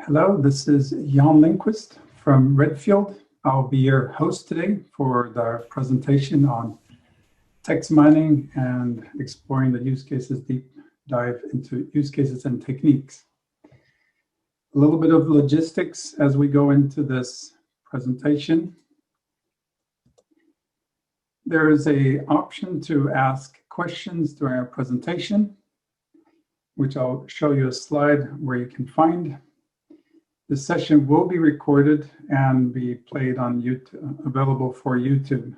Hello, this is Jan Lindquist from Redfield. I'll be your host today for the presentation on text mining and exploring the use cases, deep dive into use cases and techniques. A little bit of logistics as we go into this presentation. There is an option to ask questions during our presentation, which I'll show you a slide where you can find. This session will be recorded and be played on YouTube, available for YouTube.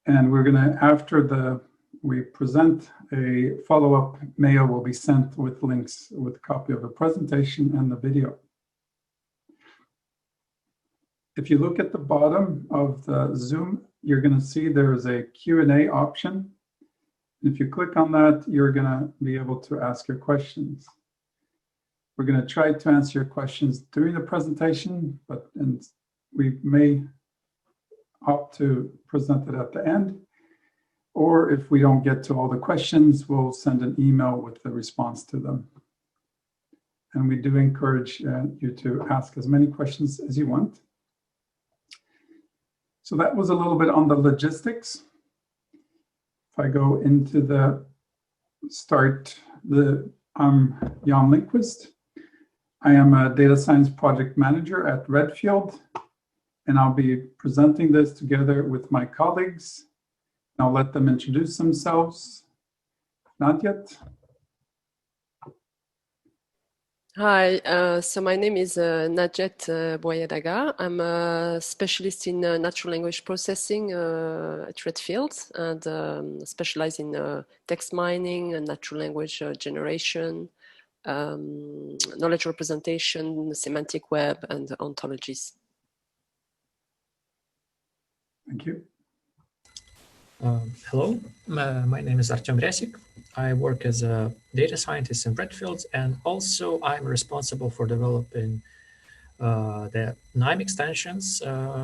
And we're gonna, after we present, a follow-up mail will be sent with links with a copy of the presentation and the video. If you look at the bottom of the Zoom, you're gonna see there is a Q&A option. And if you click on that, you're gonna be able to ask your questions. We're going to try to answer your questions during the presentation, and we may opt to present it at the end. Or if we don't get to all the questions, we'll send an email with the response to them. And we do encourage you to ask as many questions as you want. So that was a little bit on the logistics. If I go into the start, I'm Jan Lindquist. I am a data science project manager at Redfield, and I'll be presenting this together with my colleagues. I'll let them introduce themselves. Not yet. Hi, so my name is Najet Boyadaga. I'm a specialist in natural language processing at Redfield and specialize in text mining and natural language generation, knowledge representation, semantic web, and ontologies. Thank you. Hello, my name is Artem Resik. I work as a data scientist in Redfield, and also I'm responsible for developing the KNIME extensions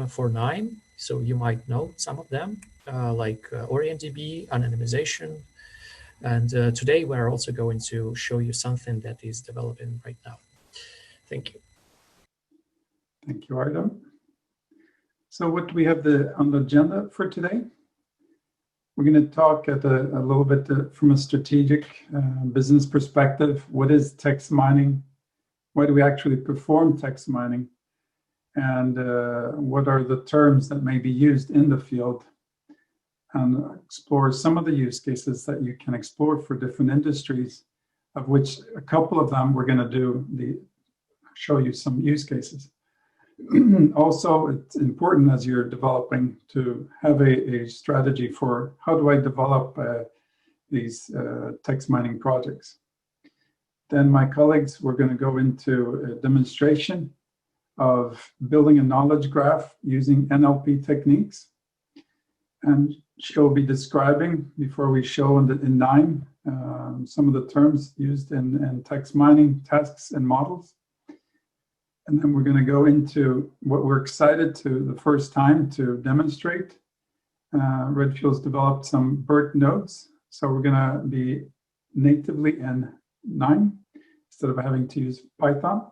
for KNIME. So you might know some of them, like OrientDB, anonymization. And today we're also going to show you something that is developing right now. Thank you. Thank you, Artem. So what do we have on the agenda for today? We're going to talk a little bit from a strategic business perspective. What is text mining? Why do we actually perform text mining? And what are the terms that may be used in the field? And explore some of the use cases that you can explore for different industries, of which a couple of them we're going to show you some use cases. Also, it's important as you're developing to have a strategy for how do I develop these text mining projects. Then my colleagues, we're going to go into a demonstration of building a knowledge graph using NLP techniques. And she'll be describing, before we show in KNIME, some of the terms used in text mining tasks and models. And then we're going to go into what we're excited to, the first time to demonstrate. Redfield's developed some BERT nodes. So we're going to be natively in KNIME instead of having to use Python.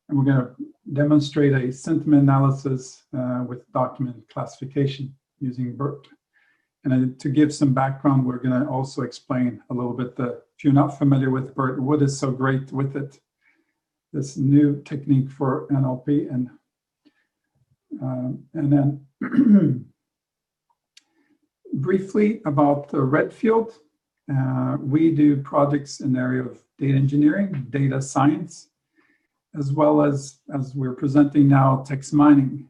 And we're going to demonstrate a sentiment analysis with document classification using BERT. And to give some background, we're going to also explain a little bit if you're not familiar with BERT, what is so great with it, this new technique for NLP. And then briefly about the Redfield, we do projects in the area of data engineering, data science, as well as we're presenting now, text mining.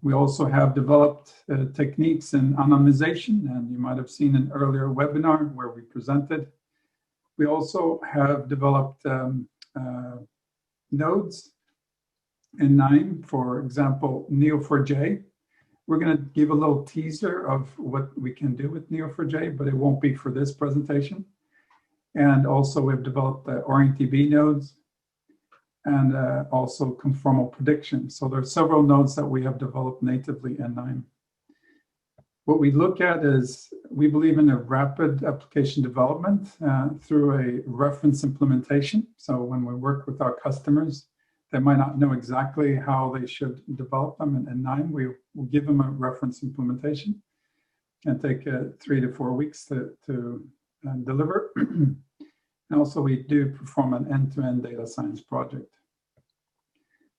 We also have developed techniques in anonymization, and you might have seen an earlier webinar where we presented. We also have developed nodes in KNIME, for example, Neo4j. We're going to give a little teaser of what we can do with Neo4j, but it won't be for this presentation. And also we've developed the OrientDB nodes, and also conformal prediction. So there are several nodes that we have developed natively in KNIME. What we look at is, we believe in a rapid application development through a reference implementation. So when we work with our customers, they might not know exactly how they should develop them in KNIME. We will give them a reference implementation and take 3 to 4 weeks to deliver. And also we do perform an end-to-end data science project.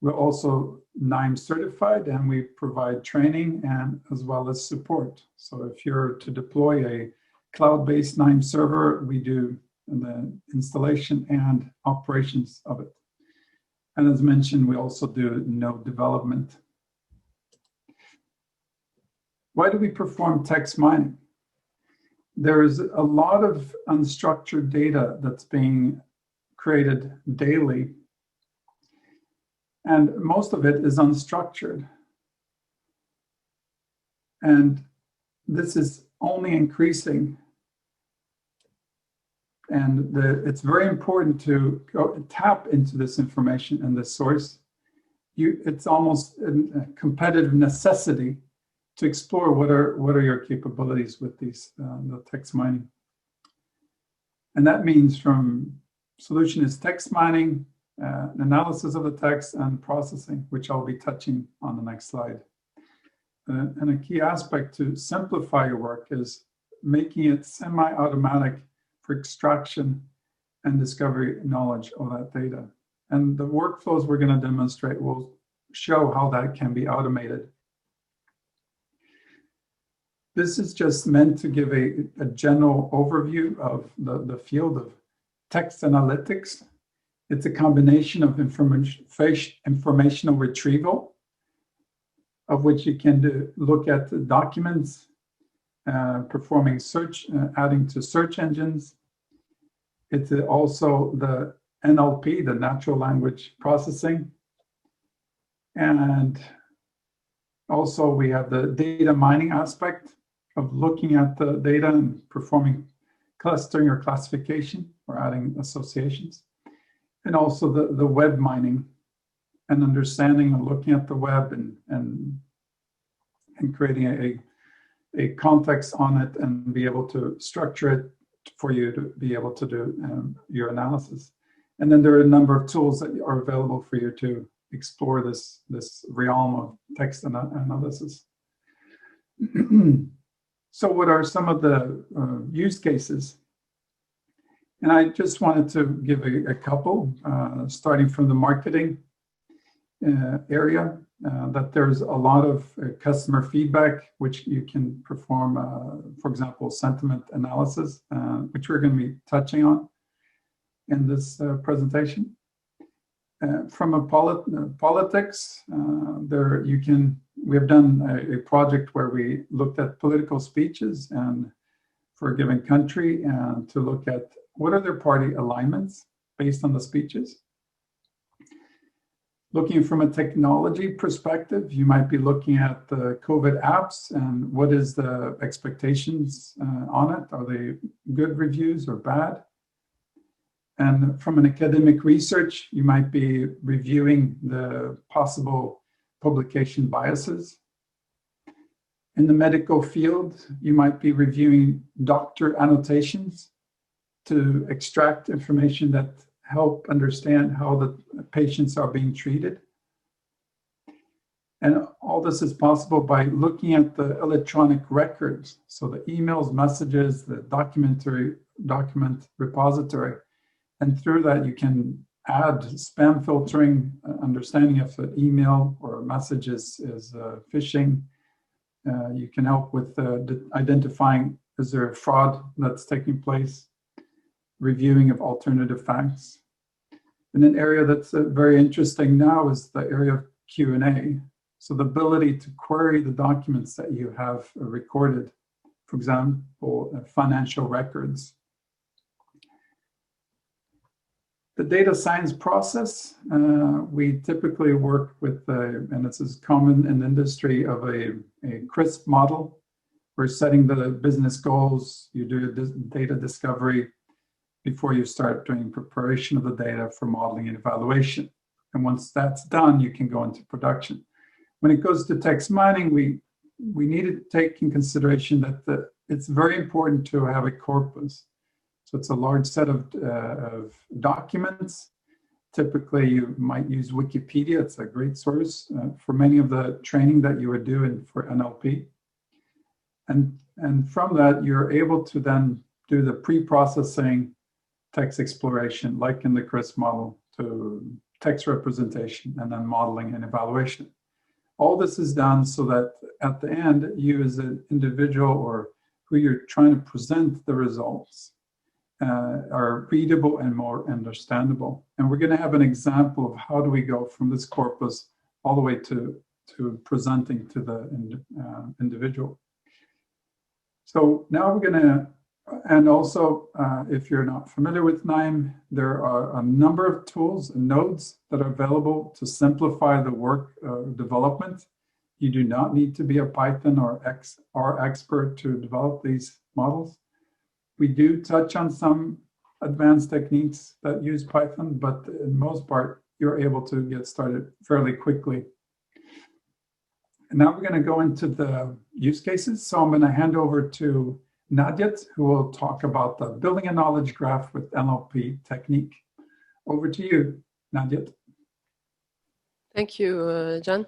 We're also KNIME certified, and we provide training and as well as support. So if you're to deploy a cloud-based KNIME server, we do the installation and operations of it. And as mentioned, we also do node development. Why do we perform text mining? There is a lot of unstructured data that's being created daily, and most of it is unstructured. And this is only increasing. And it's very important to tap into this information and this source. It's almost a competitive necessity to explore what are your capabilities with these the text mining. And that means from solution is text mining, analysis of the text, and processing, which I'll be touching on the next slide. And a key aspect to simplify your work is making it semi-automatic for extraction and discovery knowledge of that data. And the workflows we're going to demonstrate will show how that can be automated. This is just meant to give a general overview of the field of text analytics. It's a combination of informational retrieval, of which you can look at the documents, performing search, adding to search engines. It's also the NLP, the natural language processing. And also we have the data mining aspect of looking at the data and performing clustering or classification or adding associations. And also the web mining and understanding and looking at the web and creating a context on it and be able to structure it for you to be able to do your analysis. And then there are a number of tools that are available for you to explore this realm of text analysis. So what are some of the use cases? And I just wanted to give a couple, starting from the marketing area, that there's a lot of customer feedback, which you can perform, for example, sentiment analysis, which we're going to be touching on in this presentation. From a politics, we have done a project where we looked at political speeches and for a given country, and to look at what are their party alignments based on the speeches. Looking from a technology perspective, you might be looking at the COVID apps and what is the expectations on it. Are they good reviews or bad? And from an academic research, you might be reviewing the possible publication biases. In the medical field, you might be reviewing doctor annotations to extract information that help understand how the patients are being treated. And all this is possible by looking at the electronic records. So the emails, messages, the document repository. And through that, you can add spam filtering, understanding if an email or a message is phishing. You can help with identifying, is there a fraud that's taking place, reviewing of alternative facts. And an area that's very interesting now is the area of Q&A. So the ability to query the documents that you have recorded, for example, financial records. The data science process, we typically work with, and this is common in the industry, of a CRISP model. We're setting the business goals, you do data discovery before you start doing preparation of the data for modeling and evaluation. And once that's done, you can go into production. When it goes to text mining, we we need to take in consideration that it's very important to have a corpus. So it's a large set of documents. Typically, you might use Wikipedia. It's a great source for many of the training that you would do for NLP. And from that, you're able to then do the pre-processing text exploration, like in the CRISP model, to text representation and then modeling and evaluation. All this is done so that at the end, you as an individual or who you're trying to present the results are readable and more understandable. And we're going to have an example of how do we go from this corpus all the way to presenting to the individual. So now we're going to, and also if you're not familiar with KNIME, there are a number of tools and nodes that are available to simplify the work development. You do not need to be a Python or R expert to develop these models. We do touch on some advanced techniques that use Python, but in most part, you're able to get started fairly quickly. And now we're going to go into the use cases. So I'm going to hand over to Nadjet, who will talk about the building a knowledge graph with NLP technique. Over to you, Nadjet. Thank you, Jan.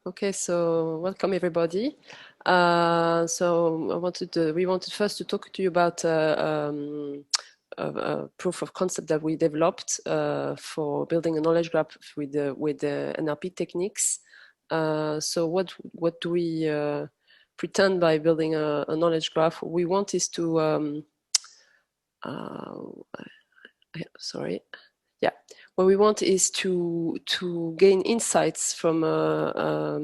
Okay, so welcome everybody. We wanted first to talk to you about a proof of concept that we developed for building a knowledge graph with the NLP techniques. So what do we pretend by building a knowledge graph? What we want is to what we want is to gain insights from a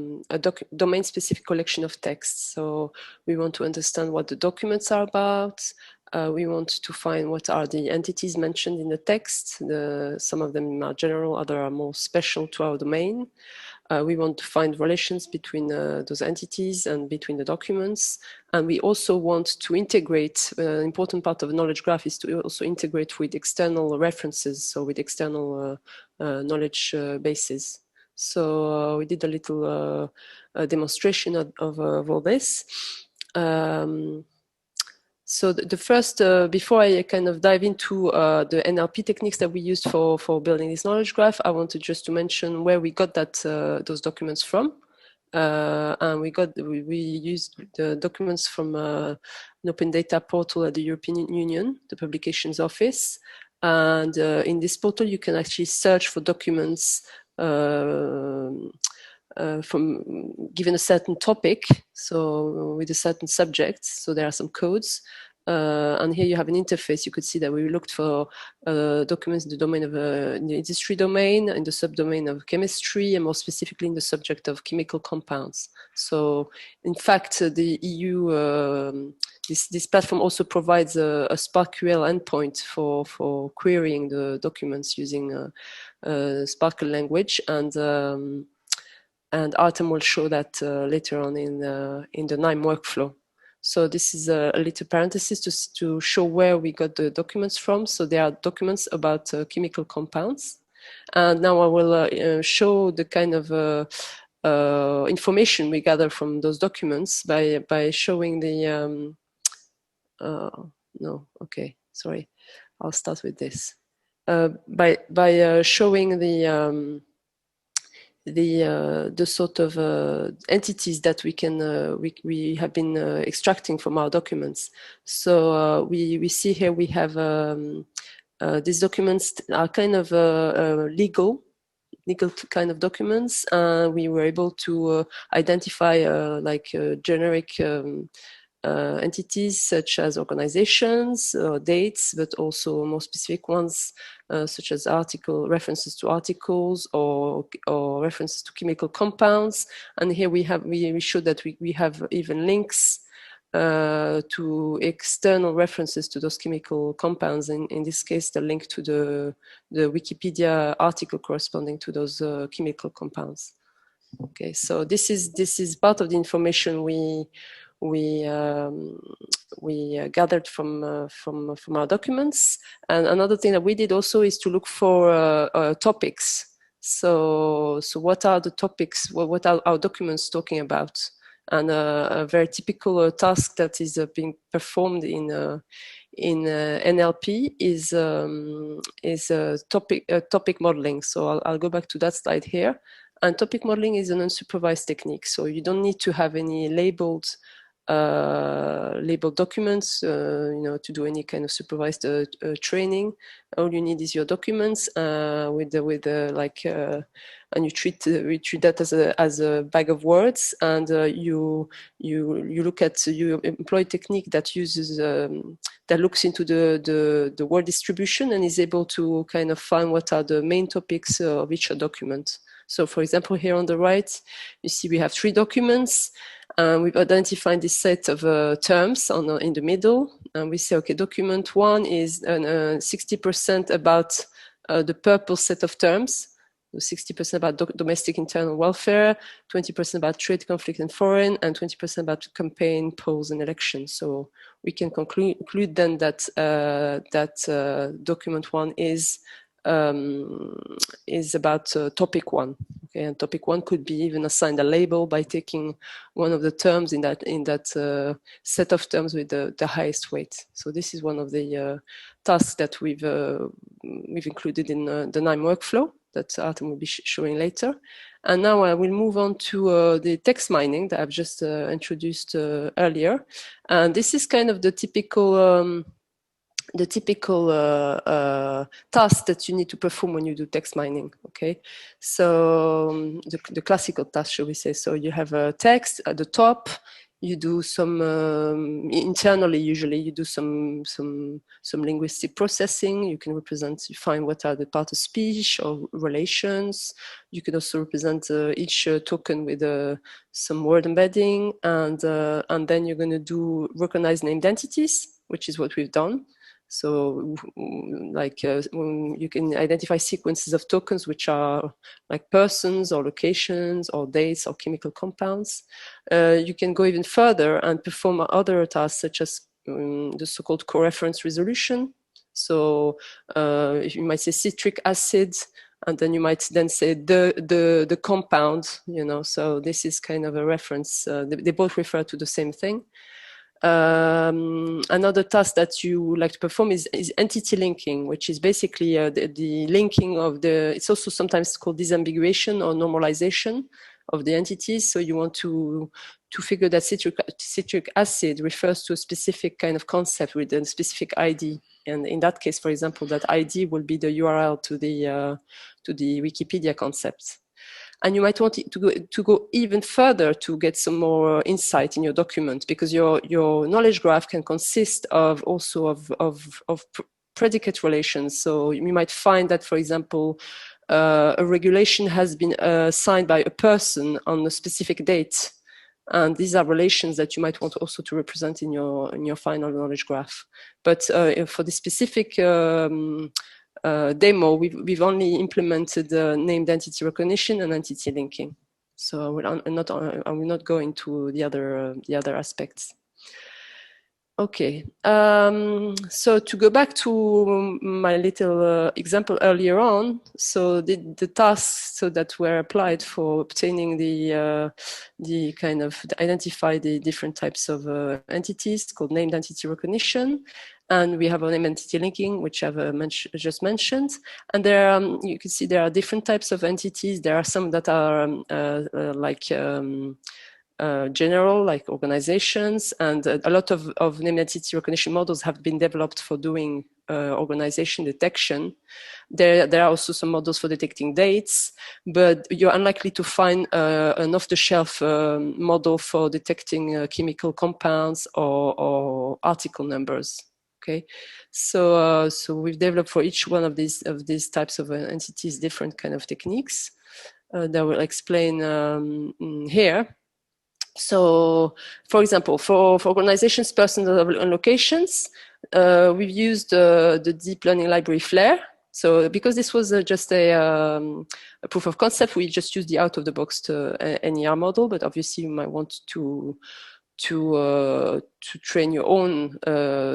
domain-specific collection of texts. So we want to understand what the documents are about. We want to find what are the entities mentioned in the text. Some of them are general, others are more special to our domain. We want to find relations between those entities and between the documents. And we also want to integrate, an important part of a knowledge graph is to also integrate with external references, so with external knowledge bases. So we did a little demonstration of all this. So the first, before I kind of dive into the NLP techniques that we used for building this knowledge graph, I wanted just to mention where we got those documents from. And we used the documents from an open data portal at the European Union, the Publications Office. And in this portal, you can actually search for documents from given a certain topic, so with a certain subject. So there are some codes, and here you have an interface. You could see that we looked for documents in the domain of in the industry domain, in the subdomain of chemistry, and more specifically in the subject of chemical compounds. So in fact, the EU this platform also provides a SparkQL endpoint for querying the documents using Sparkle language, and Artem will show that later on in the KNIME workflow. So this is a little parenthesis to show where we got the documents from. So there are documents about chemical compounds. And now I will show the kind of information we gather from those documents by showing the, no, okay, sorry. I'll start with this. By showing the sort of entities that we can we have been extracting from our documents. So we see here we have these documents are kind of legal kind of documents. We were able to identify like generic entities such as organizations, dates, but also more specific ones such as references to articles or references to chemical compounds. And here we show that we have even links to external references to those chemical compounds. In this case, the link to the Wikipedia article corresponding to those chemical compounds. Okay, so this is part of the information we gathered from our documents. And another thing that we did also is to look for topics. So what are the topics? What are our documents talking about? And a very typical task that is being performed in NLP is topic modeling. So I'll go back to that slide here. And topic modeling is an unsupervised technique. So you don't need to have any labeled documents, to do any kind of supervised training. All you need is your documents and you treat that as a bag of words, and you employ a technique that uses that looks into the word distribution and is able to kind of find what are the main topics of each document. So, for example, here on the right, you see we have 3 documents. We've identified this set of terms in the middle, and we say, okay, document 1 is 60% about the purple set of terms, 60% about domestic internal welfare, 20% about trade, conflict, and foreign, and 20% about campaign, polls, and elections. So we can conclude then that document 1 is about topic 1. Okay, and topic 1 could be even assigned a label by taking one of the terms in that set of terms with the highest weight. So this is one of the tasks that we've included in the KNIME workflow that Artem will be showing later. And now I will move on to the text mining that I've just introduced earlier. And this is kind of the typical task that you need to perform when you do text mining. Okay, so the classical task, shall we say? So you have a text at the top. You do some internally. Usually, you do some linguistic processing. You can find what are the part of speech or relations. You can also represent each token with some word embedding, and then you're going to recognize named entities, which is what we've done. So you can identify sequences of tokens which are like persons or locations or dates or chemical compounds. You can go even further and perform other tasks such as the so-called co-reference resolution. So you might say citric acid, and then you might then say the compound, so this is kind of a reference. They both refer to the same thing. Another task that you like to perform is entity linking, which is basically the linking of it's also sometimes called disambiguation or normalization of the entities. So you want to figure that citric acid refers to a specific kind of concept with a specific ID. And in that case, for example, that ID will be the URL to the Wikipedia concept. And you might want to go even further to get some more insight in your document, because your knowledge graph can consist of predicate relations. So you might find that, for example, a regulation has been signed by a person on a specific date. And these are relations that you might want also to represent in your final knowledge graph. But for the specific demo, we've only implemented named entity recognition and entity linking. So I will not go into the other aspects. Okay, so to go back to my little example earlier on, so the tasks that were applied for obtaining the identify the different types of entities called named entity recognition, and we have a named entity linking, which I've just mentioned. And there, you can see there are different types of entities. There are some that are general, like organizations, and a lot of named entity recognition models have been developed for doing organization detection. There are also some models for detecting dates, but you're unlikely to find an off-the-shelf model for detecting chemical compounds or article numbers. Okay, so we've developed for each one of these types of entities different kind of techniques that we'll explain here. So, for example, for organizations, persons, and locations, we've used the deep learning library FLAIR. So, because this was just a proof of concept, we just used the out-of-the-box NER model. But obviously, you might want to train your own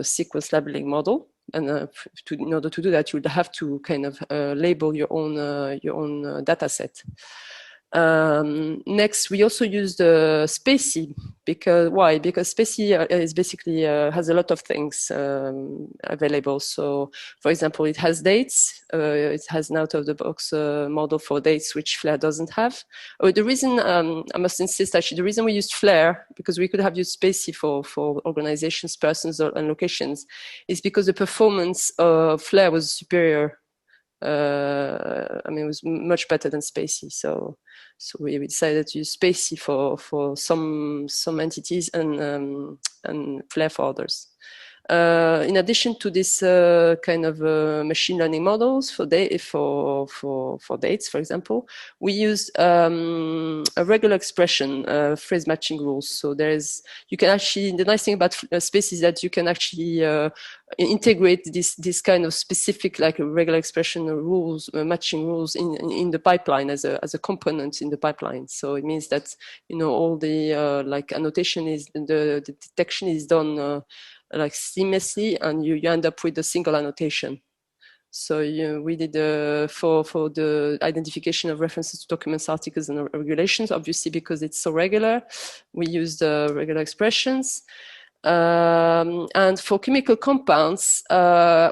sequence labeling model. And in order to do that, you would have to kind of label your own data set. Next, we also used Spacie because why? Because Spacie is basically has a lot of things available. So, for example, it has dates. It has an out-of-the-box model for dates, which Flare doesn't have. The reason I must insist, actually, the reason we used Flare, because we could have used Spacie for organizations, persons, and locations, is because the performance of Flare was superior. I mean, it was much better than Spacie. So we decided to use Spacie for some entities and Flare for others. In addition to this kind of machine learning models for dates, for example, we used a regular expression phrase matching rules. So you can actually, the nice thing about Space is that you can actually integrate this kind of specific, like regular expression rules, matching rules in the pipeline as a component in the pipeline. So it means that, you know, all the like annotation is, the detection is done like seamlessly, and you end up with a single annotation. So we did for the identification of references to documents, articles, and regulations, obviously because it's so regular, we used regular expressions. And for chemical compounds,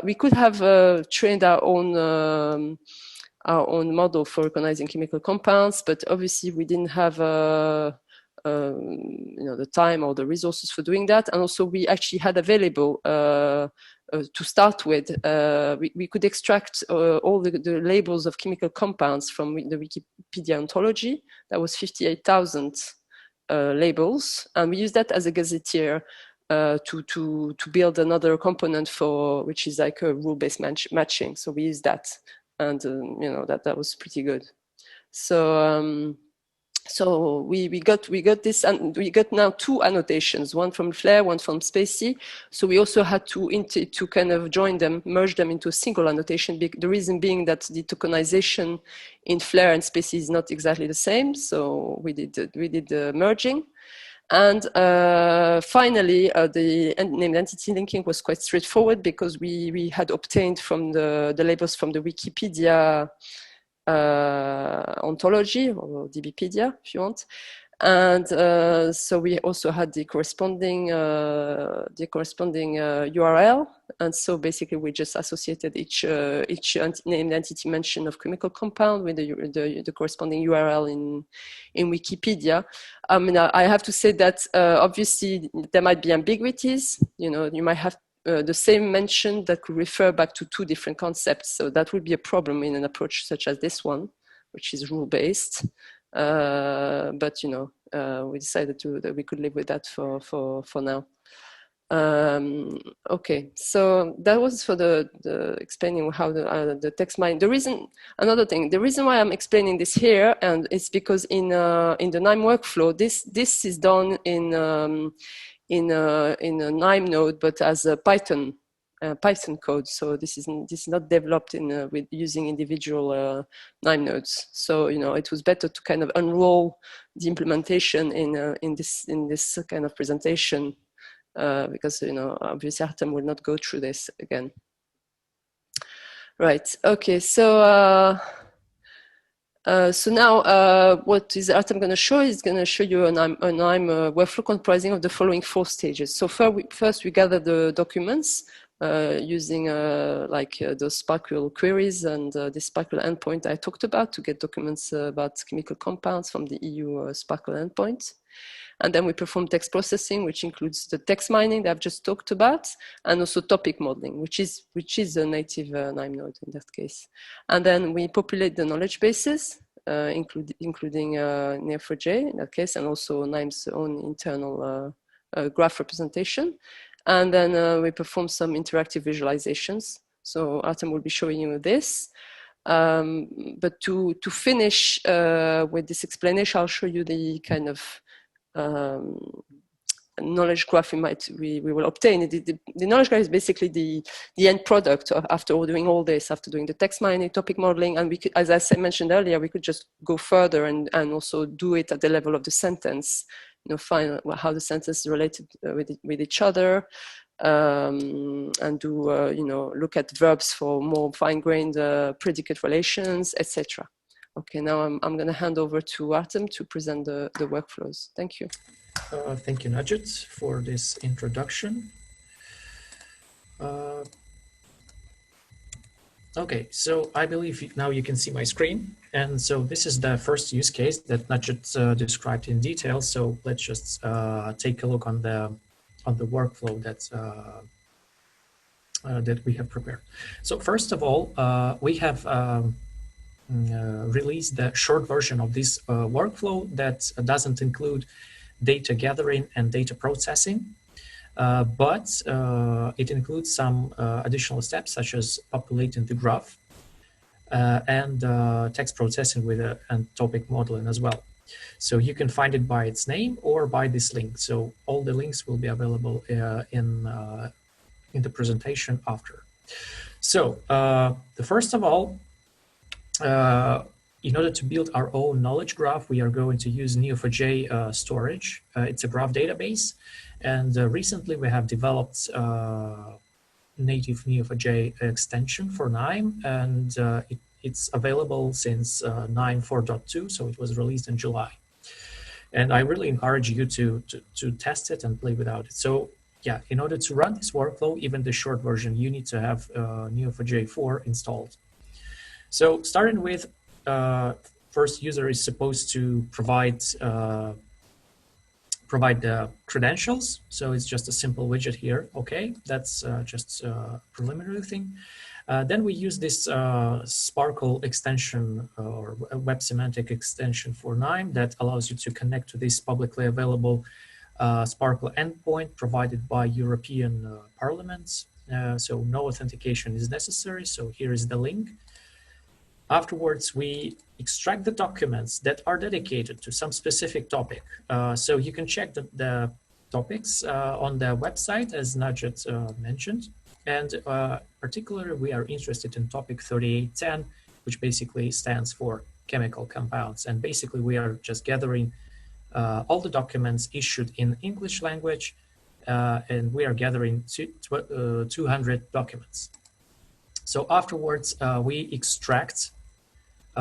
we could have trained our own model for recognizing chemical compounds, but obviously we didn't have you know, the time or the resources for doing that. And also we actually had available to start with, we could extract all the labels of chemical compounds from the Wikipedia ontology. That was 58,000 labels, and we used that as a gazetteer to build another component for, which is like a rule-based matching. So we used that, and you know, that was pretty good. So so we got this, and we got now two annotations, one from Flare, one from Spacie. So we also had to kind of join them, merge them into a single annotation. The reason being that the tokenization in Flare and Spacie is not exactly the same. So we did the merging. And finally, the named entity linking was quite straightforward because we had obtained from the labels from the Wikipedia ontology, or DBpedia if you want, and so we also had the corresponding URL, and so basically we just associated each named entity mention of chemical compound with the corresponding URL in Wikipedia. I mean, I have to say that obviously there might be ambiguities. You know, you might have the same mention that could refer back to two different concepts. So that would be a problem in an approach such as this one, which is rule-based. But you know, we decided that we could live with that for now. Okay, so that was for the explaining how the text mining. The reason why I'm explaining this here, and it's because in the KNIME workflow, this is done in a KNIME node, but as a Python code. So this is not developed with using individual KNIME nodes. So you know, it was better to kind of unroll the implementation in this kind of presentation, because you know, obviously Artem will not go through this again. Right. Okay. So. So now, what is Artem going to show is going to show you an KNIME workflow comprising of the following 4 stages. So first we gather the documents using those SPARQL queries and the SPARQL endpoint I talked about to get documents about chemical compounds from the EU SPARQL endpoint. And then we perform text processing, which includes the text mining that I've just talked about, and also topic modeling, which is a native KNIME node in that case. And then we populate the knowledge bases, including Neo4j in that case, and also KNIME's own internal graph representation. And then we perform some interactive visualizations. So Artem will be showing you this. But to finish with this explanation, I'll show you the kind of knowledge graph we will obtain. The knowledge graph is basically the end product after doing all this, after doing the text mining, topic modeling, and we could, as I mentioned earlier, we could just go further and also do it at the level of the sentence. You know, find how the sentence is related with each other, and do you know, look at verbs for more fine-grained predicate relations, etc. Okay, now I'm going to hand over to Artem to present the workflows. Thank you. Thank you, Najat, for this introduction. Okay, so I believe now you can see my screen. And so this is the first use case that Najat described in detail. So let's just take a look on the workflow that we have prepared. So first of all, we have released the short version of this workflow that doesn't include data gathering and data processing. But it includes some additional steps such as populating the graph and text processing with and topic modeling as well. So you can find it by its name or by this link. So all the links will be available in the presentation after. So the first of all, in order to build our own knowledge graph, we are going to use Neo4j storage. It's a graph database. And recently we have developed native Neo4j extension for KNIME, and it's available since KNIME 4.2, so it was released in July. And I really encourage you to test it and play without it. So yeah, in order to run this workflow, even the short version, you need to have Neo4j 4 installed. So starting with first, user is supposed to provide the credentials. So it's just a simple widget here. Okay, that's just a preliminary thing. Then we use this Sparkle extension or web semantic extension for KNIME that allows you to connect to this publicly available Sparkle endpoint provided by European Parliament. So no authentication is necessary. So here is the link. Afterwards, we extract the documents that are dedicated to some specific topic. So you can check the topics on the website, as Najat mentioned. And particularly, we are interested in topic 3810, which basically stands for chemical compounds. And basically, we are just gathering all the documents issued in English language, and we are gathering 200 documents. So afterwards, we extract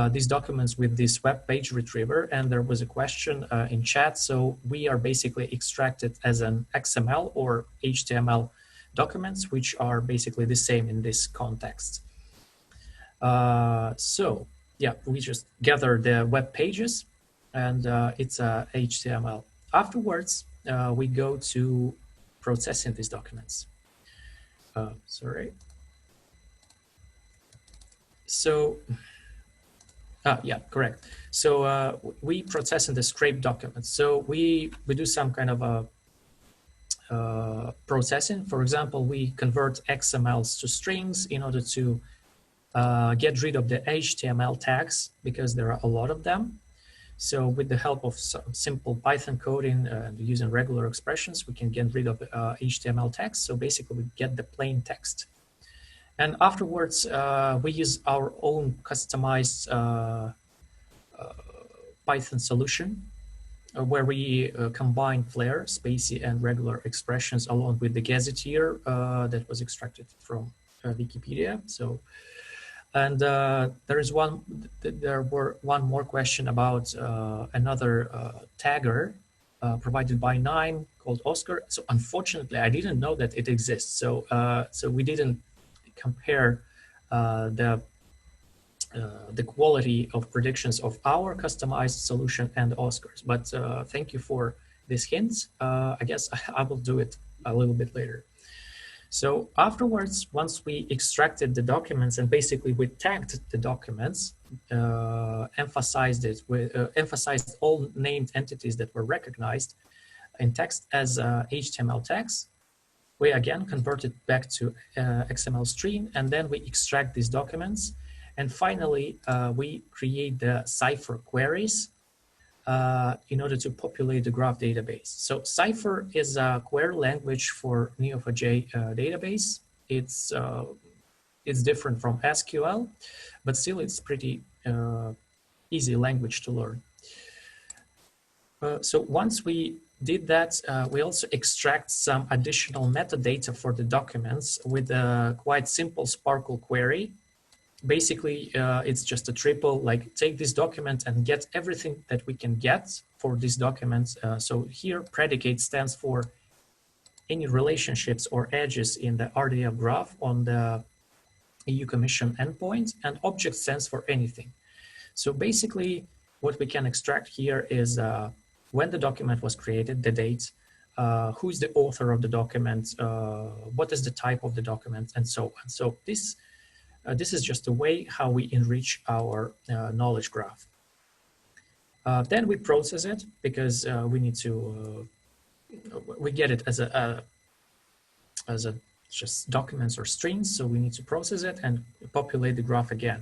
these documents with this web page retriever, and there was a question in chat. So we are basically extracted as an XML or HTML documents, which are basically the same in this context. So yeah, we just gather the web pages, and it's HTML. Afterwards, we go to processing these documents. Sorry. So, yeah, correct. So we process in the scraped documents. So we do some kind of a processing. For example, we convert XMLs to strings in order to get rid of the HTML tags, because there are a lot of them. So with the help of some simple Python coding and using regular expressions, we can get rid of HTML tags. So basically we get the plain text. And afterwards, we use our own customized Python solution where we combine Flare, Spacey, and regular expressions along with the gazetteer that was extracted from Wikipedia. So, and there were one more question about another tagger provided by KNIME called Oscar. So unfortunately, I didn't know that it exists. So so we didn't compare the quality of predictions of our customized solution and Oscar's. But thank you for these hints. I guess I will do it a little bit later. So afterwards, once we extracted the documents and basically we tagged the documents, emphasized all named entities that were recognized in text as HTML tags, we again convert it back to XML string, and then we extract these documents. And finally, we create the Cypher queries in order to populate the graph database. So Cypher is a query language for Neo4j database. It's different from SQL, but still it's pretty easy language to learn. So once we did that, we also extract some additional metadata for the documents with a quite simple Sparkle query. basically, it's just a triple, like take this document and get everything that we can get for this document. So here predicate stands for any relationships or edges in the RDF graph on the EU Commission endpoint, and object stands for anything. So basically what we can extract here is when the document was created, the date, who is the author of the document, what is the type of the document, and so on. So this is just a way how we enrich our knowledge graph. Then we process it because we need to, we get it as a just documents or strings. So we need to process it and populate the graph again.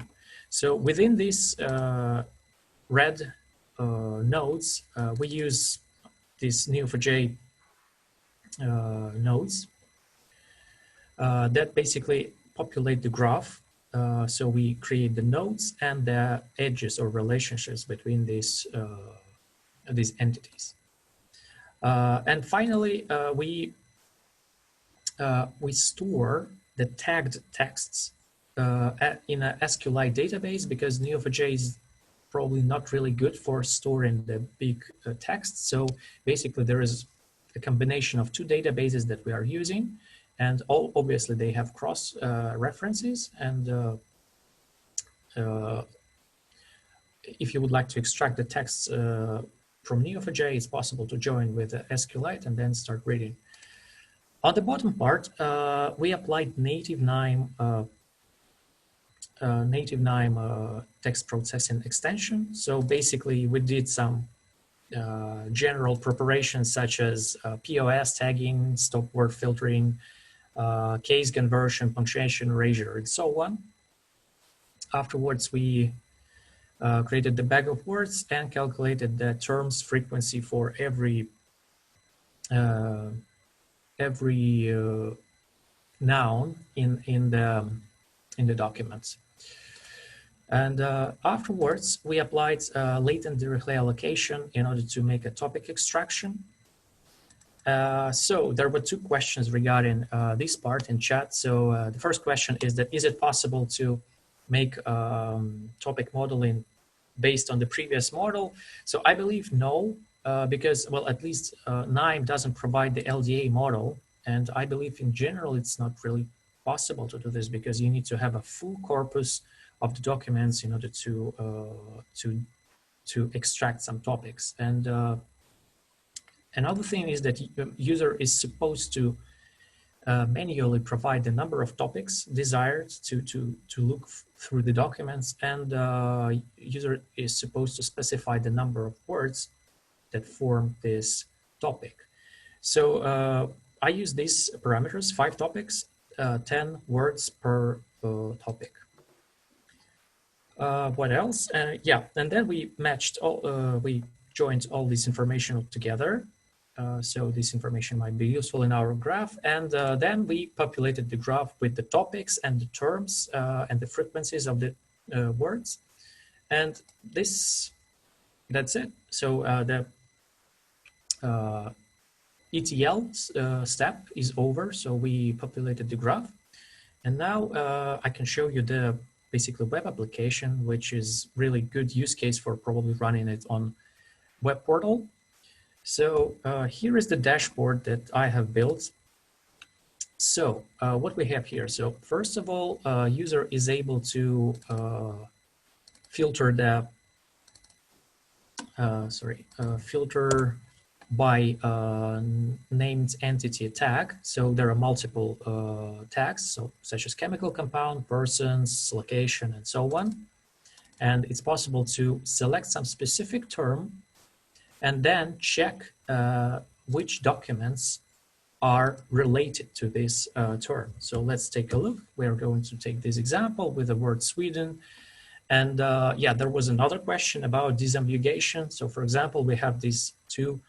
So within these red nodes, we use these Neo4j nodes that basically populate the graph. So we create the nodes and the edges or relationships between these entities. And finally, we store the tagged texts in a SQLite database, because Neo4j is probably not really good for storing the big text. So basically there is a combination of two databases that we are using, and obviously they have cross references. And if you would like to extract the texts from Neo4j, it's possible to join with SQLite and then start reading. On the bottom part, we applied native KNIME text processing extension. So basically we did some general preparations such as POS tagging, stop word filtering, case conversion, punctuation erasure, and so on. Afterwards, we created the bag of words and calculated the terms frequency for every noun in the documents. And afterwards, we applied latent directly allocation in order to make a topic extraction. So there were two questions regarding this part in chat. So the first question is that, is it possible to make topic modeling based on the previous model? So I believe no, because, well, at least KNIME doesn't provide the LDA model. And I believe in general, it's not really possible to do this, because you need to have a full corpus of the documents in order to extract some topics. And another thing is that user is supposed to manually provide the number of topics desired to look through the documents, and user is supposed to specify the number of words that form this topic. So I use these parameters: 5 topics, 10 words per topic. What else? Yeah, and then we matched all, we joined all this information together. So this information might be useful in our graph. And then we populated the graph with the topics and the terms and the frequencies of the words. And that's it. So the ETL step is over. So we populated the graph. And now I can show you the basically web application, which is really good use case for probably running it on web portal. So here is the dashboard that I have built. So what we have here. So first of all, user is able to filter the filter by named entity tag. So there are multiple tags, so such as chemical compound, persons, location, and so on. And it's possible to select some specific term and then check which documents are related to this term. So let's take a look. We're going to take this example with the word Sweden. And yeah, there was another question about disambiguation. So for example, we have these two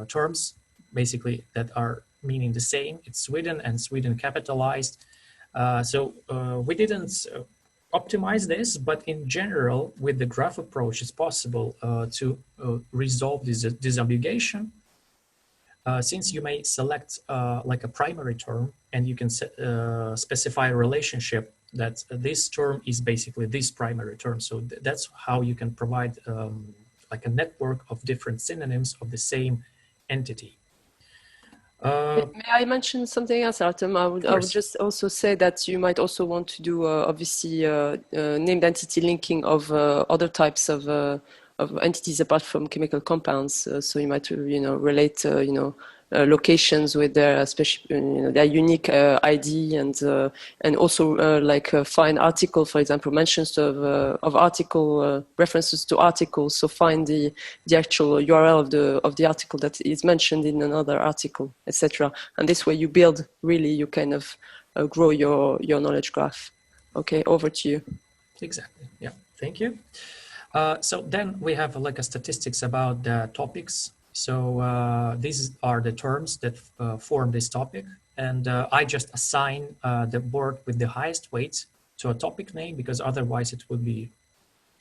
terms basically that are meaning the same. It's Sweden and Sweden capitalized. So we didn't optimize this, but in general, with the graph approach, it's possible to resolve this disambiguation. Since you may select like a primary term, and you can specify a relationship that this term is basically this primary term. So that's how you can provide like a network of different synonyms of the same entity. May I mention something else, Artem? I would just also say that you might also want to do obviously named entity linking of other types of entities apart from chemical compounds. So you might relate locations with their their unique ID and also like find article, for example, mentions of article references to articles. So find the actual URL of the article that is mentioned in another article, etc. And this way you build, really, you kind of grow your knowledge graph. Okay, over to you. Exactly. Yeah. Thank you. So then we have like a statistics about the topics. So these are the terms that form this topic. And I just assign the word with the highest weight to a topic name, because otherwise it would be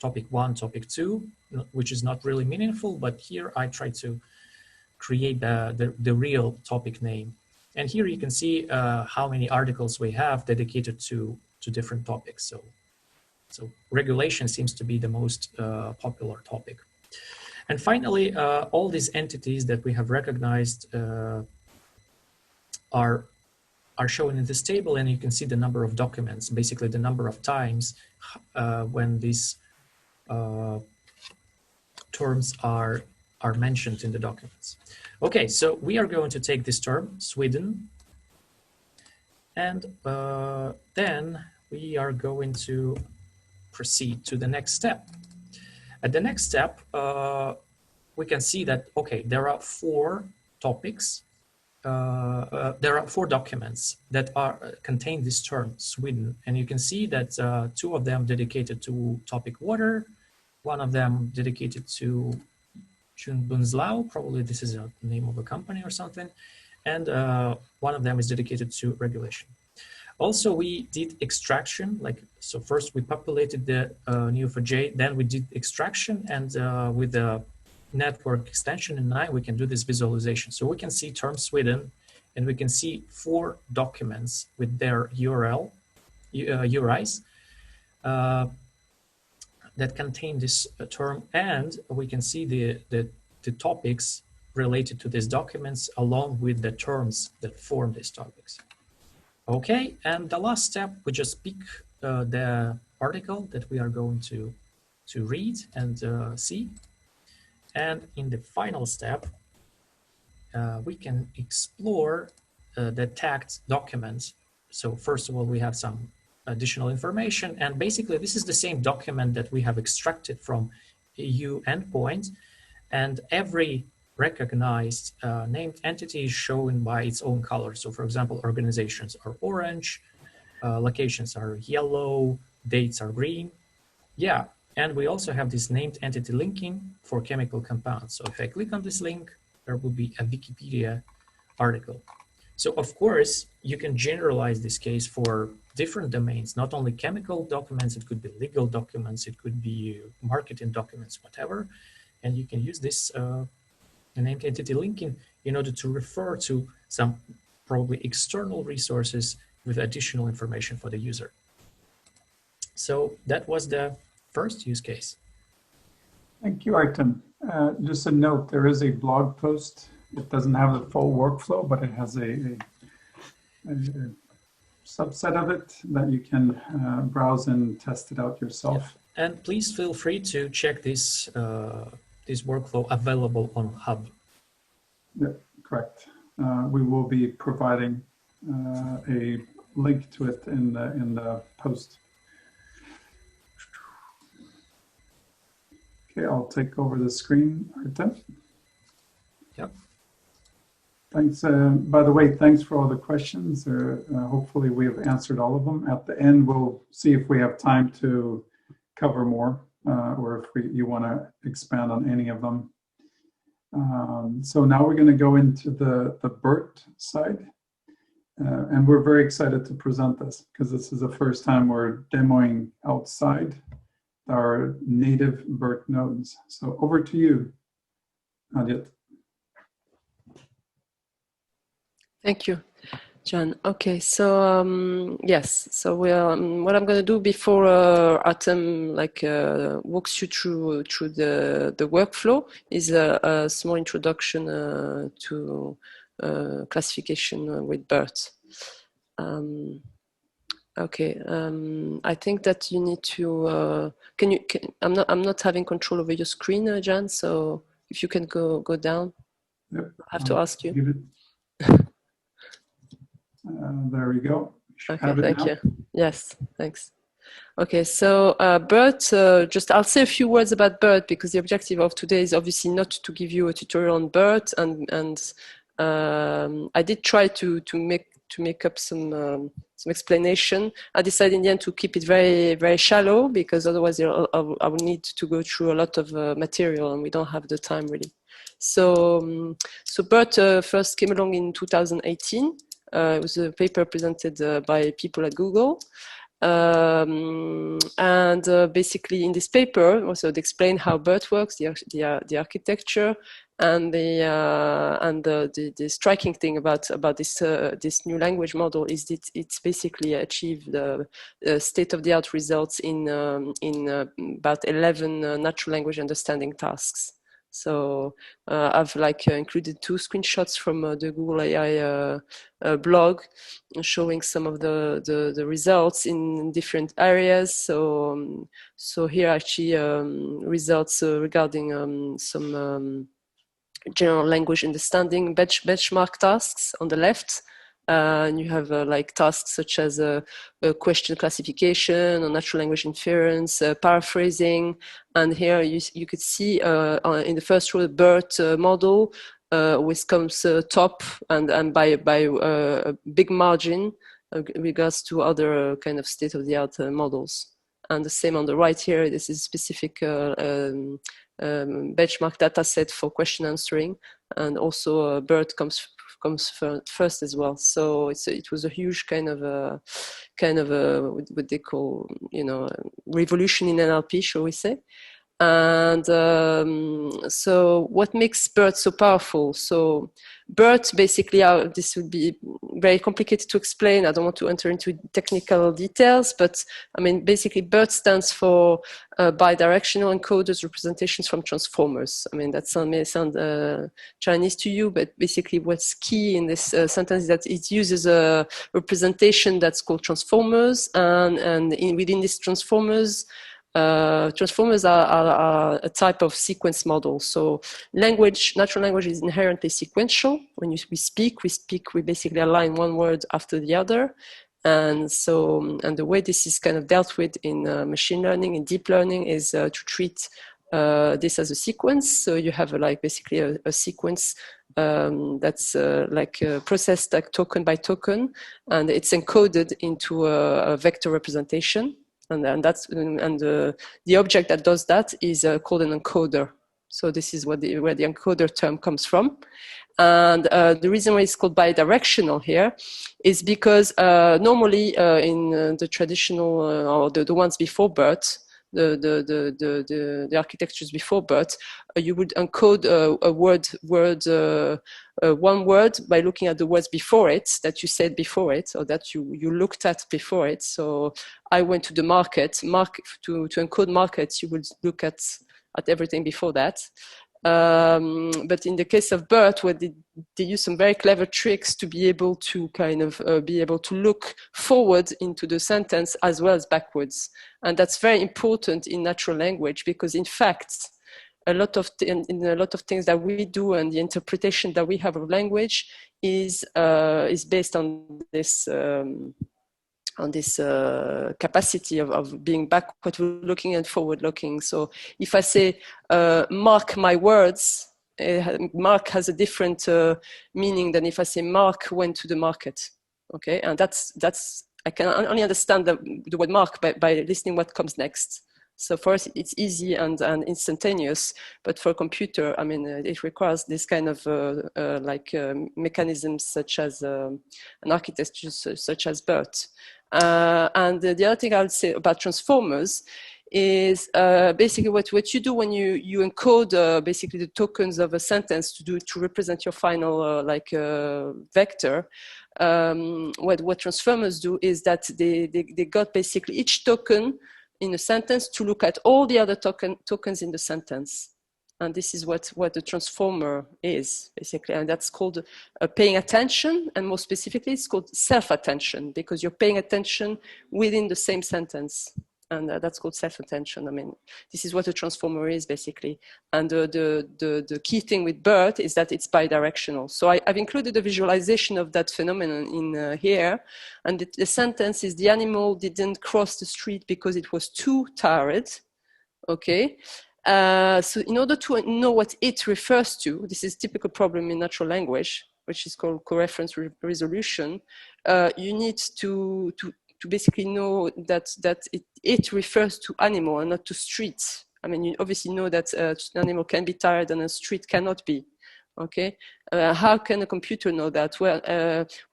topic 1, topic 2, which is not really meaningful. But here I try to create the real topic name. And here you can see how many articles we have dedicated to different topics. So regulation seems to be the most popular topic. And finally, all these entities that we have recognized are shown in this table, and you can see the number of documents, basically the number of times when these terms are mentioned in the documents. Okay, so we are going to take this term, Sweden, and then we are going to proceed to the next step. At the next step, we can see that, okay, there are 4 topics, there are 4 documents that contain this term, Sweden, and you can see that 2 of them dedicated to topic water, 1 of them dedicated to Jungbunzlau, probably this is a name of a company or something, and 1 of them is dedicated to regulation. Also, we did extraction, so first we populated the Neo4j, then we did extraction, and with the network extension in KNIME, we can do this visualization. So we can see term Sweden, and we can see 4 documents with their URIs that contain this term, and we can see the topics related to these documents along with the terms that form these topics. Okay, and the last step, we just pick the article that we are going to read and see. And in the final step, we can explore the tagged documents. So first of all, we have some additional information, and basically this is the same document that we have extracted from EU endpoint, and every recognized named entity is shown by its own color. So for example, organizations are orange, locations are yellow, dates are green. Yeah, and we also have this named entity linking for chemical compounds. So if I click on this link, there will be a Wikipedia article. So of course, you can generalize this case for different domains, not only chemical documents, it could be legal documents, it could be marketing documents, whatever. And you can use this named entity linking in order to refer to some probably external resources with additional information for the user. So that was the first use case. Thank you, Artem. Just a note, there is a blog post. It doesn't have the full workflow, but it has a subset of it that you can browse and test it out yourself. Yeah. And please feel free to check this this workflow available on Hub. Yeah, correct. We will be providing a link to it in the post. Okay, I'll take over the screen, Artem. Yep. Thanks. By the way, thanks for all the questions. Hopefully we have answered all of them. At the end, we'll see if we have time to cover more, or if you want to expand on any of them. So now we're going to go into the BERT side. And we're very excited to present this because this is the first time we're demoing outside our native BERT nodes. So over to you, Adit. Thank you. John. Okay, so yes, so what I'm going to do before Artem walks you through the workflow is a small introduction to classification with BERT. Okay, I think that you need to. I'm not having control over your screen, Jan. So if you can go down, Yep. I have to ask you. Give it. There we go. Okay, thank you. Yes, thanks. Okay, so BERT, I'll say a few words about BERT because the objective of today is obviously not to give you a tutorial on BERT, and I did try to make up some explanation. I decided in the end to keep it very, very shallow because otherwise I would need to go through a lot of material and we don't have the time really. So BERT first came along in 2018. It was a paper presented by people at Google. Basically in this paper also they explain how BERT works, the architecture, and the striking thing about this new language model is that it's basically achieved state-of-the-art results in about 11 natural language understanding tasks. So I've included 2 screenshots from the Google AI blog showing some of the results in different areas. So here actually results regarding some general language understanding benchmark tasks on the left. And you have tasks such as question classification or natural language inference, paraphrasing. And here you could see in the first row the BERT model, which comes top and by a big margin in regards to other kind of state-of-the-art models. And the same on the right here. This is specific benchmark data set for question answering, and also BERT comes first as well. So it was a huge kind of what they call revolution in NLP, shall we say. And so what makes BERT so powerful? So BERT basically, this would be very complicated to explain. I don't want to enter into technical details, but I mean, basically BERT stands for bidirectional encoders representations from transformers. I mean, that may sound Chinese to you, but basically what's key in this sentence is that it uses a representation that's called transformers, and within these transformers, transformers are a type of sequence model. So natural language is inherently sequential. When we speak, we basically align one word after the other. And the way this is kind of dealt with in machine learning and deep learning is to treat this as a sequence. So you have basically a sequence that's processed token by token, and it's encoded into a vector representation. And the object that does that is called an encoder. So this is where the encoder term comes from. And the reason why it's called bidirectional here is because normally in the traditional or the ones before BERT, the architectures before BERT, you would encode one word by looking at the words before it that you said before it, or that you looked at before it. So I went to the market. To encode markets, you would look at everything before that. But in the case of BERT, where they use some very clever tricks to be able to kind of be able to look forward into the sentence as well as backwards. And that's very important in natural language because, in fact, in a lot of things that we do and the interpretation that we have of language is based on this capacity of being backward looking and forward looking. So if I say mark my words, mark has a different meaning than if I say Mark went to the market. Okay, and that's I can only understand the word mark by listening what comes next. So for us, it's easy and instantaneous, but for a computer, I mean, it requires this kind of mechanisms such as an architecture such as BERT. And the other thing I would say about transformers is basically what you do when you encode basically the tokens of a sentence to represent your final vector. what transformers do is that they got basically each token in a sentence to look at all the other tokens in the sentence. And this is what the transformer is, basically. And that's called paying attention. And more specifically, it's called self-attention, because you're paying attention within the same sentence. And that's called self-attention. I mean, this is what a transformer is, basically. And the key thing with BERT is that it's bidirectional. So I've included a visualization of that phenomenon in here. And the sentence is, the animal didn't cross the street because it was too tired. Okay. So in order to know what it refers to, this is a typical problem in natural language, which is called coreference resolution. You need to basically know that it refers to animal and not to street. I mean, you obviously know that an animal can be tired and a street cannot be. Okay, how can a computer know that? Well,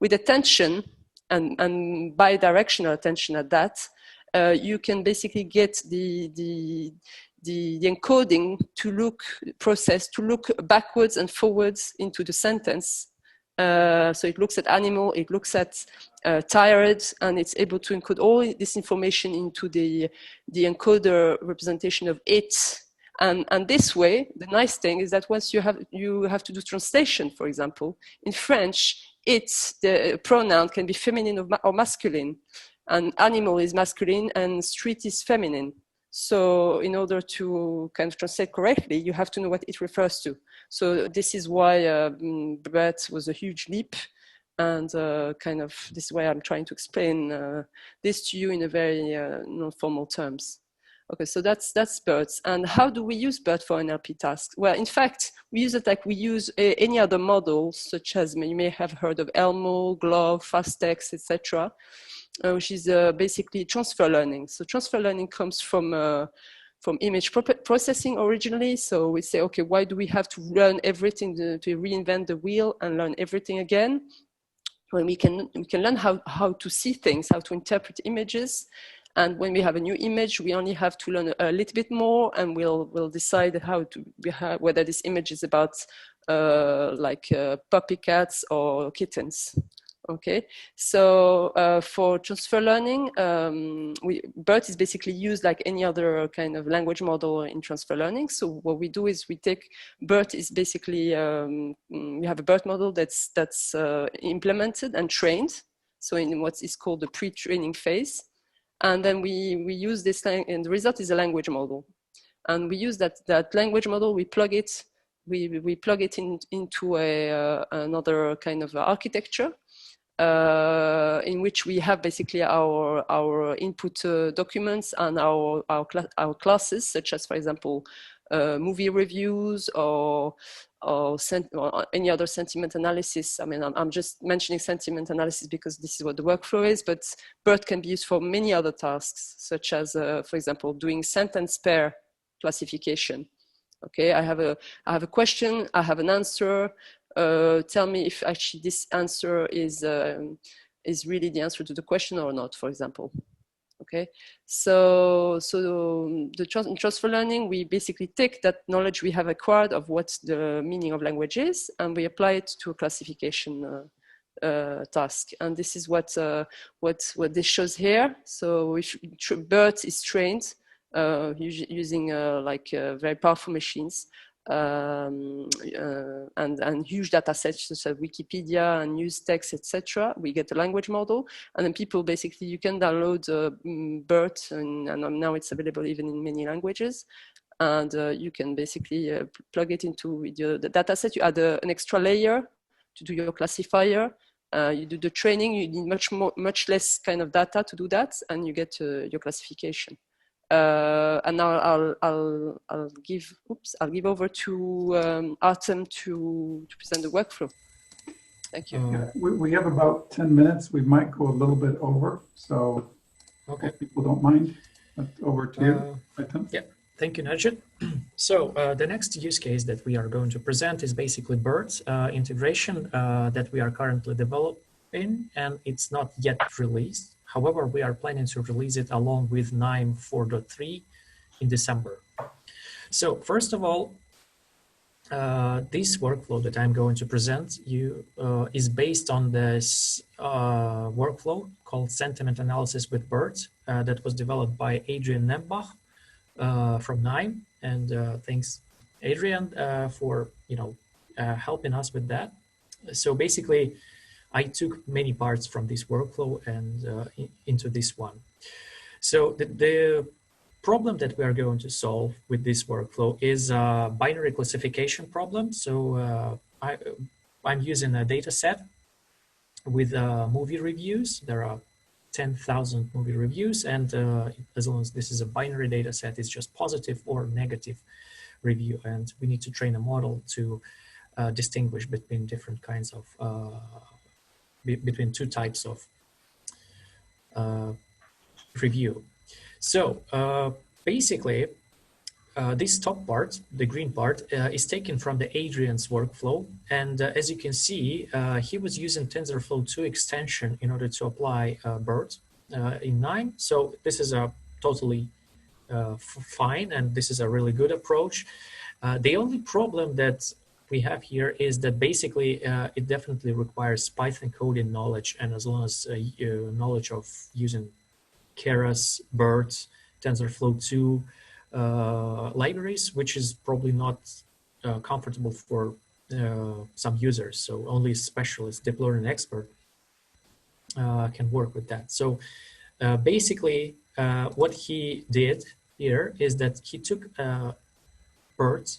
with attention and bidirectional attention at that, you can basically get the encoding to look backwards and forwards into the sentence. So it looks at animal, it looks at tired, and it's able to encode all this information into the encoder representation of it. And this way, the nice thing is that once you have to do translation, for example, in French, the pronoun can be feminine or masculine, and animal is masculine and street is feminine. So in order to kind of translate correctly, you have to know what it refers to. So this is why BERT was a huge leap, and this is why I'm trying to explain this to you in a very non-formal terms. Okay, so that's BERT. And how do we use BERT for NLP tasks? Well, in fact, we use it like we use any other model, such as you may have heard of Elmo, GLOV, FastText, etc., which is basically transfer learning. So transfer learning comes from image processing originally. So we say, okay, why do we have to learn everything, to reinvent the wheel and learn everything again? When we can learn how to see things, how to interpret images. And when we have a new image, we only have to learn a little bit more, and we'll decide whether this image is about puppy cats or kittens. Okay, so for transfer learning, BERT is basically used like any other kind of language model in transfer learning. So what we do is we take BERT is basically, we have a BERT model that's implemented and trained. So in what is called the pre-training phase. And then we use this, and the result is a language model. And we use that language model, we plug it into another kind of architecture. In which we have basically our input documents and our classes, such as, for example, movie reviews or any other sentiment analysis. I mean, I'm just mentioning sentiment analysis because this is what the workflow is, but BERT can be used for many other tasks, such as, for example, doing sentence pair classification. Okay, I have a question, I have an answer. Tell me if actually this answer is really the answer to the question or not, for example. Okay, so in transfer learning, we basically take that knowledge we have acquired of what the meaning of language is, and we apply it to a classification task. And this is what this shows here. So if BERT is trained using very powerful machines. And huge data sets such as Wikipedia and news text, etc. We get a language model, and then people basically, you can download BERT, and now it's available even in many languages. And you can basically plug it into the data set. You add an extra layer to do your classifier. You do the training. You need much less kind of data to do that, and you get your classification. And now I'll give over to Artem to present the workflow. Thank you. Yeah, we have about 10 minutes. We might go a little bit over, so okay. If people don't mind. But over to you, Artem. Yeah, thank you, Najat. So the next use case that we are going to present is basically BERT integration that we are currently developing, and it's not yet released. However, we are planning to release it along with KNIME 4.3 in December. So first of all, this workflow that I'm going to present you is based on this workflow called Sentiment Analysis with BERT that was developed by Adrian Nembach from KNIME. And thanks, Adrian, for helping us with that. So basically, I took many parts from this workflow and into this one. So the problem that we are going to solve with this workflow is a binary classification problem. So I'm using a data set with movie reviews. There are 10,000 movie reviews, and as long as this is a binary data set, it's just positive or negative review, and we need to train a model to distinguish between different kinds of between two types of review. So basically, this top part, the green part, is taken from the Adrian's workflow. And as you can see, he was using TensorFlow 2 extension in order to apply BERT in KNIME. So this is a totally fine, and this is a really good approach. The only problem that we have here is that basically it definitely requires Python coding knowledge, and as long as knowledge of using Keras, BERT, TensorFlow 2 libraries, which is probably not comfortable for some users. So only specialists, deep learning expert can work with that. So basically what he did here is that he took BERT,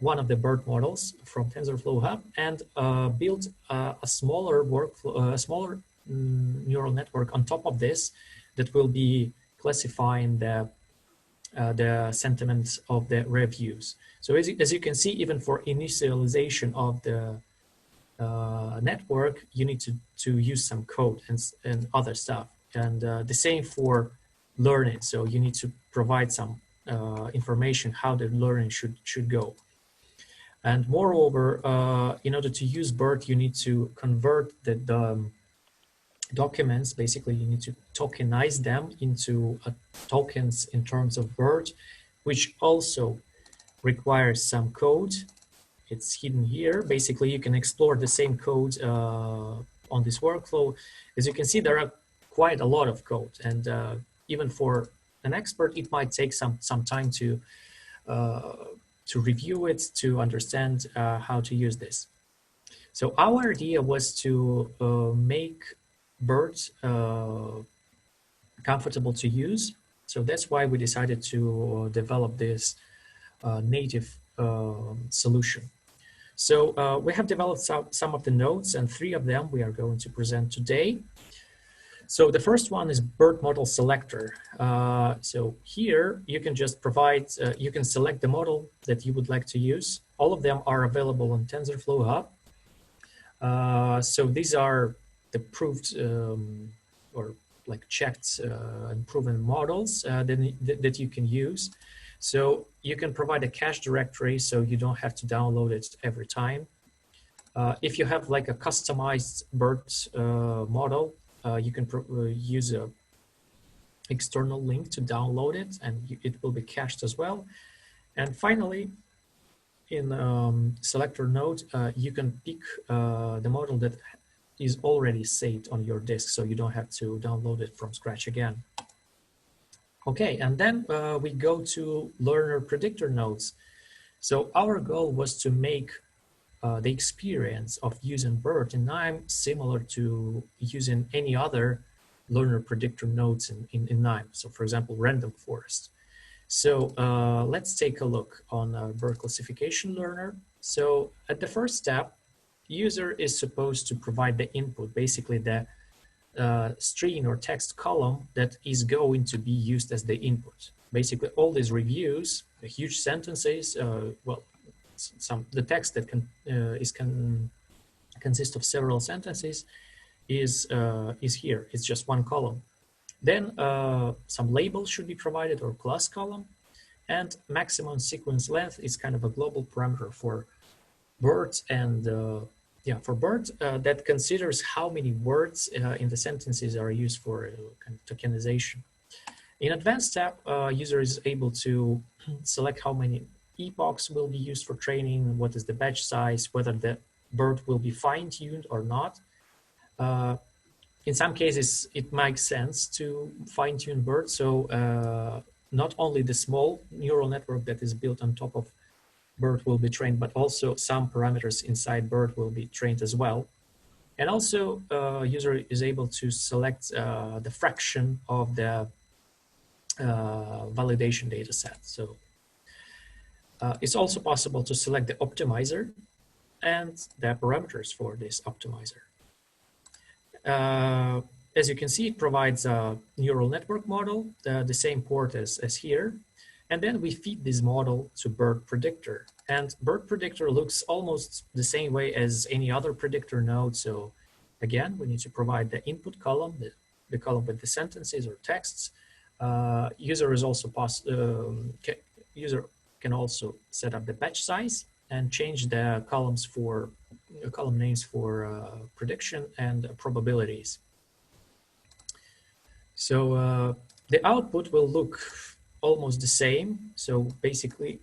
one of the BERT models from TensorFlow Hub, and built a smaller workflow, a smaller neural network on top of this that will be classifying the sentiments of the reviews. So as you can see, even for initialization of the network, you need to use some code and other stuff. And the same for learning. So you need to provide some information how the learning should go. And moreover, in order to use BERT, you need to convert the documents. Basically, you need to tokenize them into tokens in terms of BERT, which also requires some code. It's hidden here. Basically, you can explore the same code on this workflow. As you can see, there are quite a lot of code, and even for an expert, it might take some time to review it, to understand how to use this. So our idea was to make BERT comfortable to use. So that's why we decided to develop this native solution. So we have developed some of the nodes, and 3 of them we are going to present today. So the first one is BERT model selector. So here you can just provide, you can select the model that you would like to use. All of them are available on TensorFlow Hub. So these are the proved or like checked and proven models that you can use. So you can provide a cache directory so you don't have to download it every time. If you have like a customized BERT model, you can use a external link to download it, and it will be cached as well. And finally, in selector node, you can pick the model that is already saved on your disk, so you don't have to download it from scratch again. Okay, and then we go to learner predictor nodes. So our goal was to make the experience of using BERT in KNIME similar to using any other learner predictor nodes in KNIME. So for example, random forest. So let's take a look on BERT classification learner. So at the first step, user is supposed to provide the input, basically the string or text column that is going to be used as the input. Basically all these reviews, the huge sentences, well, the text that consist of several sentences is here. It's just one column. Then some labels should be provided, or class column, and maximum sequence length is kind of a global parameter for BERT, and for BERT that considers how many words in the sentences are used for kind of tokenization. In advanced step, user is able to select how many epochs will be used for training, what is the batch size, whether the BERT will be fine-tuned or not. In some cases, it makes sense to fine-tune BERT. So not only the small neural network that is built on top of BERT will be trained, but also some parameters inside BERT will be trained as well. And also, user is able to select the fraction of the validation data set. So it's also possible to select the optimizer and the parameters for this optimizer. As you can see, it provides a neural network model, the same port as here. And then we feed this model to BERT predictor. And BERT predictor looks almost the same way as any other predictor node. So again, we need to provide the input column, the column with the sentences or texts. User can also set up the batch size and change the column names for prediction and probabilities. So the output will look almost the same. So basically,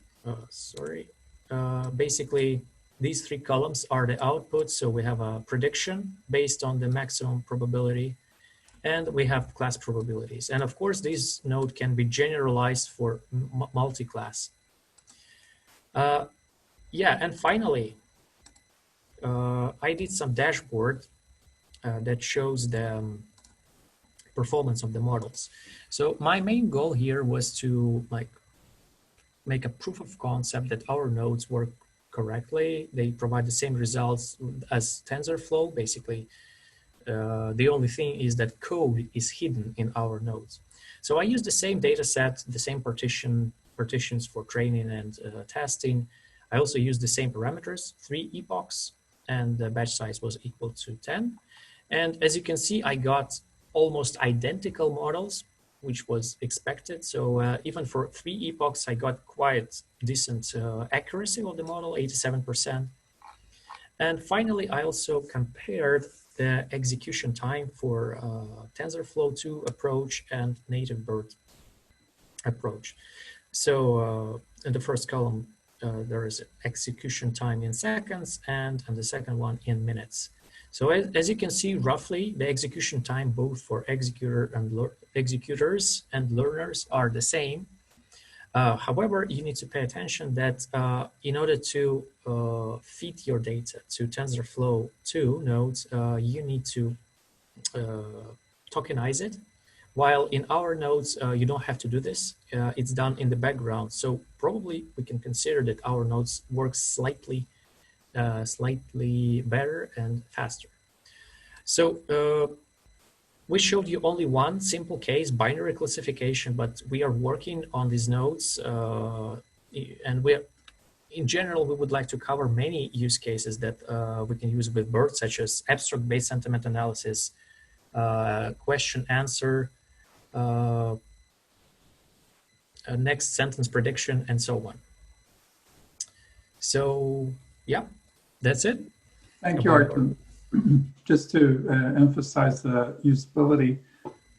basically these three columns are the output. So we have a prediction based on the maximum probability, and we have class probabilities. And of course, this node can be generalized for multi-class. Yeah, and finally, I did some dashboard that shows the performance of the models. So my main goal here was to make a proof of concept that our nodes work correctly. They provide the same results as TensorFlow. Basically, the only thing is that code is hidden in our nodes. So I used the same data set, the same partitions for training and testing. I also used the same parameters, 3 epochs, and the batch size was equal to 10. And as you can see, I got almost identical models, which was expected. So even for 3 epochs, I got quite decent accuracy of the model, 87%. And finally, I also compared the execution time for TensorFlow 2 approach and native BERT approach. So in the first column, there is execution time in seconds, and the second one in minutes. So as you can see, roughly the execution time both for executors and learners are the same. However, you need to pay attention that in order to feed your data to TensorFlow 2 nodes, you need to tokenize it. While in our nodes, you don't have to do this. It's done in the background. So probably we can consider that our nodes work slightly better and faster. So we showed you only one simple case, binary classification, but we are working on these nodes. And in general, we would like to cover many use cases that we can use with BERT, such as abstract-based sentiment analysis, question answer, next sentence prediction, and so on. So yeah, that's it. Thank you, Artem. Just to emphasize the usability,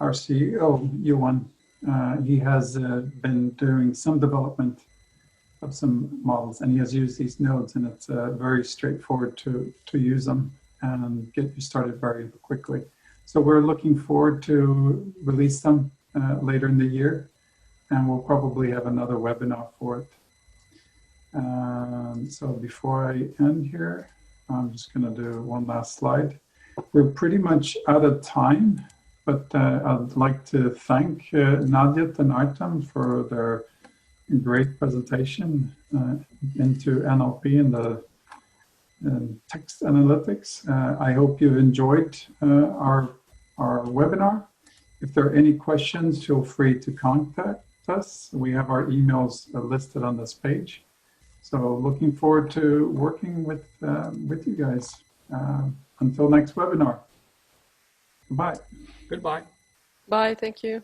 our CEO, Johan, he has been doing some development of some models, and he has used these nodes, and it's very straightforward to use them and get you started very quickly. So we're looking forward to release them later in the year, and we'll probably have another webinar for it. So before I end here, I'm just going to do one last slide. We're pretty much out of time, but I'd like to thank Nadjet and Artem for their great presentation into NLP and the text analytics. I hope you enjoyed our webinar. If there are any questions, feel free to contact us. We have our emails listed on this page. So looking forward to working with you guys. Until next webinar. Bye. Goodbye. Bye, thank you.